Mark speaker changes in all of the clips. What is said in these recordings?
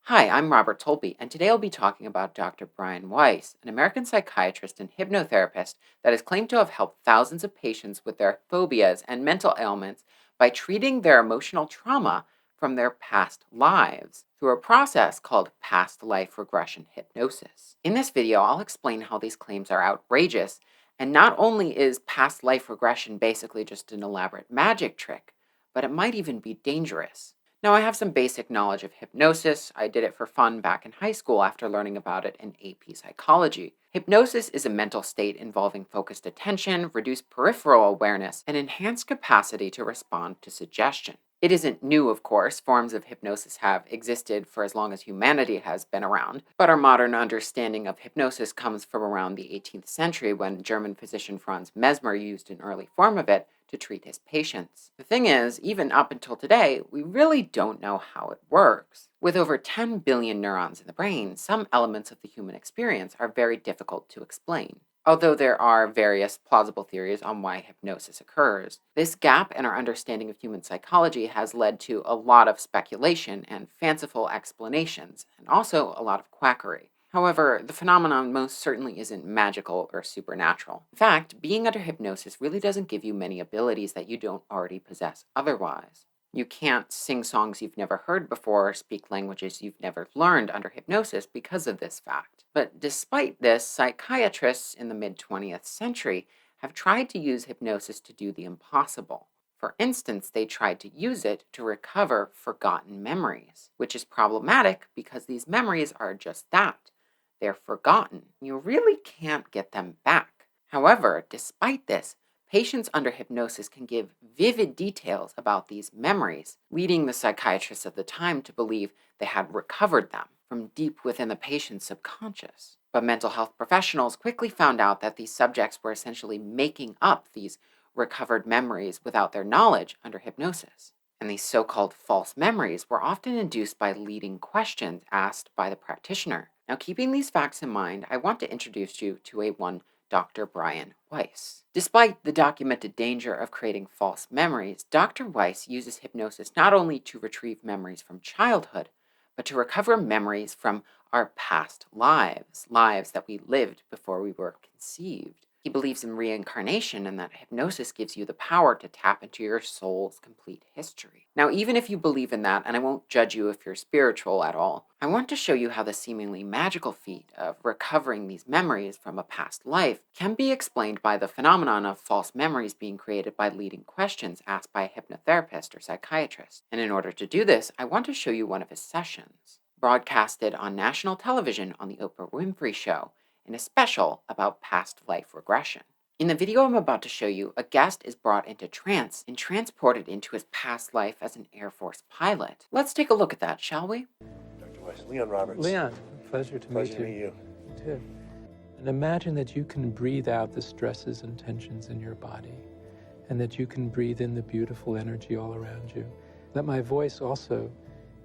Speaker 1: Hi, I'm Robert Tolby, and today I'll be talking about Dr. Brian Weiss, an American psychiatrist and hypnotherapist that is claimed to have helped thousands of patients with their phobias and mental ailments by treating their emotional trauma from their past lives through a process called past life regression hypnosis. In this video, I'll explain how these claims are outrageous, and not only is past life regression basically just an elaborate magic trick, but it might even be dangerous. Now, I have some basic knowledge of hypnosis. I did it for fun back in high school after learning about it in AP psychology. Hypnosis is a mental state involving focused attention, reduced peripheral awareness, and enhanced capacity to respond to suggestion. It isn't new, of course. Forms of hypnosis have existed for as long as humanity has been around, but our modern understanding of hypnosis comes from around the 18th century when German physician Franz Mesmer used an early form of it to treat his patients. The thing is, even up until today, we really don't know how it works. With over 10 billion neurons in the brain, some elements of the human experience are very difficult to explain. Although there are various plausible theories on why hypnosis occurs, this gap in our understanding of human psychology has led to a lot of speculation and fanciful explanations, and also a lot of quackery. However, the phenomenon most certainly isn't magical or supernatural. In fact, being under hypnosis really doesn't give you many abilities that you don't already possess otherwise. You can't sing songs you've never heard before or speak languages you've never learned under hypnosis because of this fact. But despite this, psychiatrists in the mid 20th century have tried to use hypnosis to do the impossible. For instance, they tried to use it to recover forgotten memories, which is problematic because these memories are just that. They're forgotten. You really can't get them back. However, despite this, patients under hypnosis can give vivid details about these memories, leading the psychiatrists of the time to believe they had recovered them from deep within the patient's subconscious. But mental health professionals quickly found out that these subjects were essentially making up these recovered memories without their knowledge under hypnosis. And these so-called false memories were often induced by leading questions asked by the practitioner. Now, keeping these facts in mind, I want to introduce you to one Dr. Brian Weiss. Despite the documented danger of creating false memories, Dr. Weiss uses hypnosis not only to retrieve memories from childhood, but to recover memories from our past lives, lives that we lived before we were conceived. He believes in reincarnation and that hypnosis gives you the power to tap into your soul's complete history. Now, even if you believe in that, and I won't judge you if you're spiritual at all, I want to show you how the seemingly magical feat of recovering these memories from a past life can be explained by the phenomenon of false memories being created by leading questions asked by a hypnotherapist or psychiatrist. And in order to do this, I want to show you one of his sessions, broadcasted on national television on the Oprah Winfrey Show, in a special about past life regression. In the video I'm about to show you, a guest is brought into trance and transported into his past life as an Air Force pilot. Let's take a look at that, shall we?
Speaker 2: Dr. Weiss, Leon Roberts.
Speaker 3: Leon, pleasure to meet you.
Speaker 2: You.
Speaker 3: Too. And imagine that you can breathe out the stresses and tensions in your body, and that you can breathe in the beautiful energy all around you. Let my voice also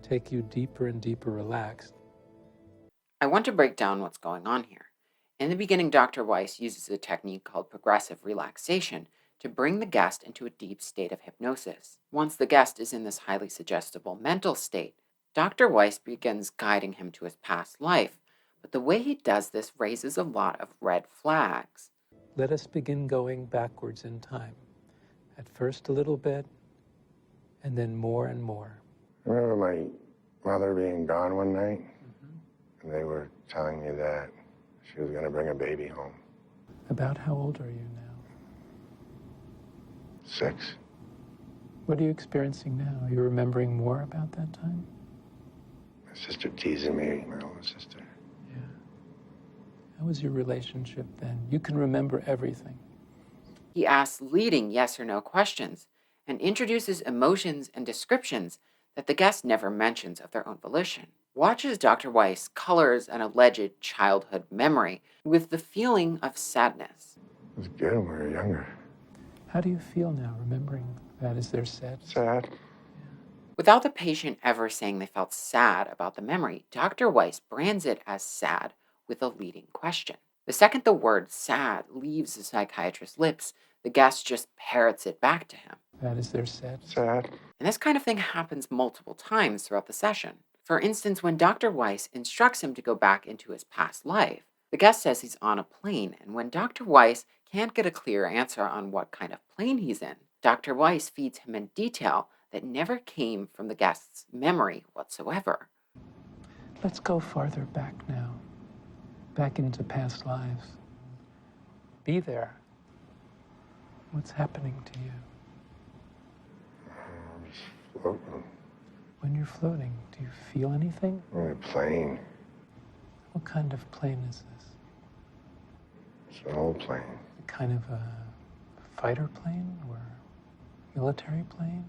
Speaker 3: take you deeper and deeper relaxed.
Speaker 1: I want to break down what's going on here. In the beginning, Dr. Weiss uses a technique called progressive relaxation to bring the guest into a deep state of hypnosis. Once the guest is in this highly suggestible mental state, Dr. Weiss begins guiding him to his past life, but the way he does this raises a lot of red flags.
Speaker 3: Let us begin going backwards in time. At first a little bit, and then more and more.
Speaker 2: I remember my mother being gone one night, and they were telling me that she was going to bring a baby home.
Speaker 3: About how old are you now?
Speaker 2: 6.
Speaker 3: What are you experiencing now? Are you remembering more about that time?
Speaker 2: My sister teasing me, my older sister.
Speaker 3: Yeah. How was your relationship then? You can remember everything.
Speaker 1: He asks leading yes or no questions and introduces emotions and descriptions that the guest never mentions of their own volition. Watch as Dr. Weiss colors an alleged childhood memory with the feeling of sadness.
Speaker 2: It was good when we were younger.
Speaker 3: How do you feel now, remembering that? Is there sadness?
Speaker 2: Sad.
Speaker 1: Without the patient ever saying they felt sad about the memory, Dr. Weiss brands it as sad with a leading question. The second the word sad leaves the psychiatrist's lips, the guest just parrots it back to him.
Speaker 3: That is there sadness?
Speaker 2: Sad.
Speaker 1: And this kind of thing happens multiple times throughout the session. For instance, when Dr. Weiss instructs him to go back into his past life, the guest says he's on a plane, and when Dr. Weiss can't get a clear answer on what kind of plane he's in, Dr. Weiss feeds him a detail that never came from the guest's memory whatsoever.
Speaker 3: Let's go farther back now, back into past lives. Be there. What's happening to you?
Speaker 2: I'm just floating.
Speaker 3: When you're floating, do you feel anything?
Speaker 2: I'm in a plane.
Speaker 3: What kind of plane is this?
Speaker 2: It's an old plane.
Speaker 3: Kind of a fighter plane or military plane?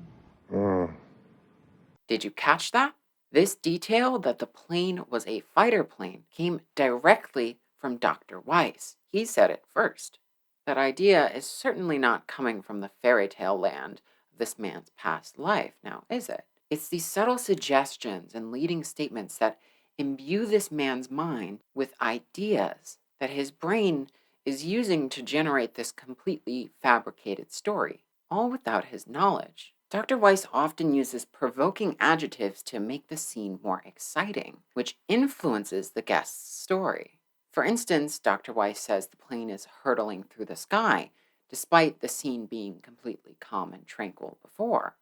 Speaker 1: Did you catch that? This detail that the plane was a fighter plane came directly from Dr. Weiss. He said it first. That idea is certainly not coming from the fairy tale land of this man's past life, now is it? It's these subtle suggestions and leading statements that imbue this man's mind with ideas that his brain is using to generate this completely fabricated story, all without his knowledge. Dr. Weiss often uses provoking adjectives to make the scene more exciting, which influences the guest's story. For instance, Dr. Weiss says the plane is hurtling through the sky, despite the scene being completely calm and tranquil before.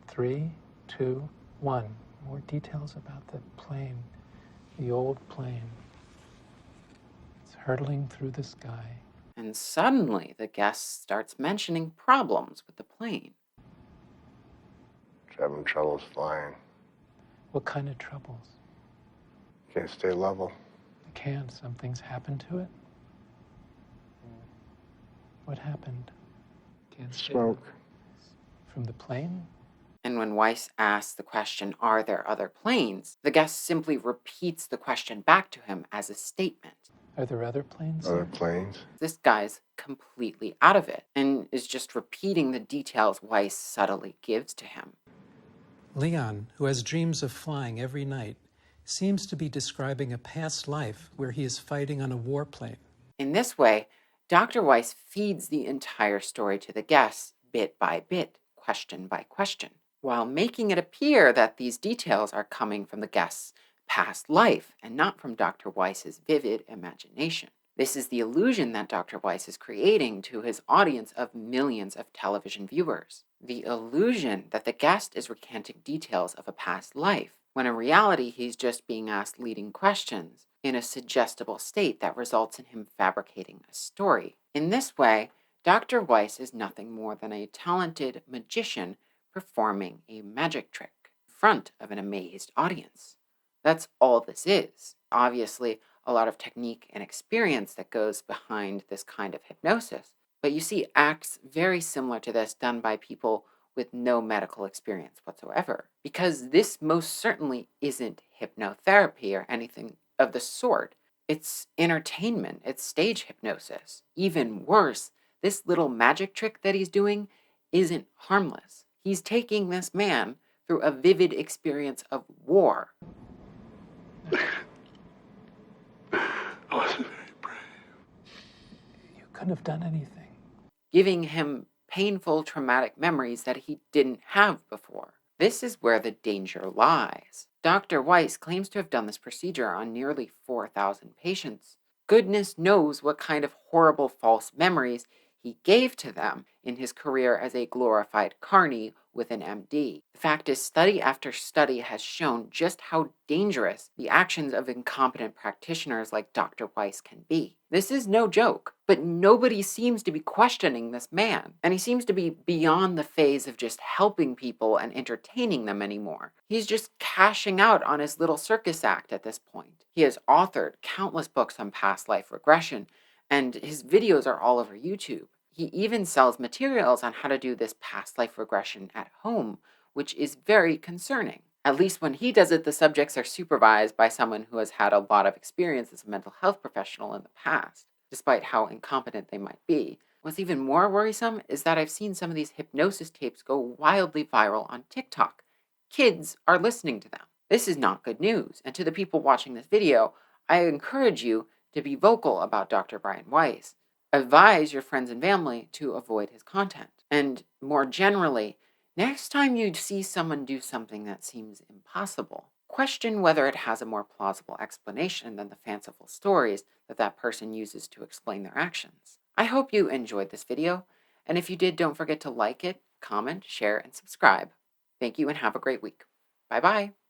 Speaker 3: 3, 2, 1. More details about the plane, the old plane. It's hurtling through the sky.
Speaker 1: And suddenly the guest starts mentioning problems with the plane.
Speaker 2: It's having troubles flying.
Speaker 3: What kind of troubles?
Speaker 2: Can't stay level.
Speaker 3: It can't. Something's happened to it. What happened? Can't stay
Speaker 2: Smoke.
Speaker 3: level. From the plane?
Speaker 1: And when Weiss asks the question, are there other planes? The guest simply repeats the question back to him as a statement.
Speaker 3: Are there other planes?
Speaker 2: Other planes.
Speaker 1: This guy's completely out of it and is just repeating the details Weiss subtly gives to him.
Speaker 4: Leon, who has dreams of flying every night, seems to be describing a past life where he is fighting on a warplane.
Speaker 1: In this way, Dr. Weiss feeds the entire story to the guests bit by bit, question by question, while making it appear that these details are coming from the guest's past life and not from Dr. Weiss's vivid imagination. This is the illusion that Dr. Weiss is creating to his audience of millions of television viewers. The illusion that the guest is recanting details of a past life, when in reality he's just being asked leading questions in a suggestible state that results in him fabricating a story. In this way, Dr. Weiss is nothing more than a talented magician performing a magic trick in front of an amazed audience. That's all this is. Obviously, a lot of technique and experience that goes behind this kind of hypnosis. But you see acts very similar to this done by people with no medical experience whatsoever. Because this most certainly isn't hypnotherapy or anything of the sort. It's entertainment. It's stage hypnosis. Even worse, this little magic trick that he's doing isn't harmless. He's taking this man through a vivid experience of war.
Speaker 2: I wasn't very brave.
Speaker 3: You couldn't have done anything.
Speaker 1: Giving him painful, traumatic memories that he didn't have before. This is where the danger lies. Dr. Weiss claims to have done this procedure on nearly 4,000 patients. Goodness knows what kind of horrible false memories he gave to them in his career as a glorified carny with an MD. The fact is, study after study has shown just how dangerous the actions of incompetent practitioners like Dr. Weiss can be. This is no joke, but nobody seems to be questioning this man, and he seems to be beyond the phase of just helping people and entertaining them anymore. He's just cashing out on his little circus act at this point. He has authored countless books on past life regression, and his videos are all over YouTube. He even sells materials on how to do this past life regression at home, which is very concerning. At least when he does it, the subjects are supervised by someone who has had a lot of experience as a mental health professional in the past, despite how incompetent they might be. What's even more worrisome is that I've seen some of these hypnosis tapes go wildly viral on TikTok. Kids are listening to them. This is not good news, and to the people watching this video, I encourage you to be vocal about Dr. Brian Weiss. Advise your friends and family to avoid his content. And more generally, next time you see someone do something that seems impossible, question whether it has a more plausible explanation than the fanciful stories that person uses to explain their actions. I hope you enjoyed this video, and if you did, don't forget to like it, comment, share, and subscribe. Thank you and have a great week. Bye-bye.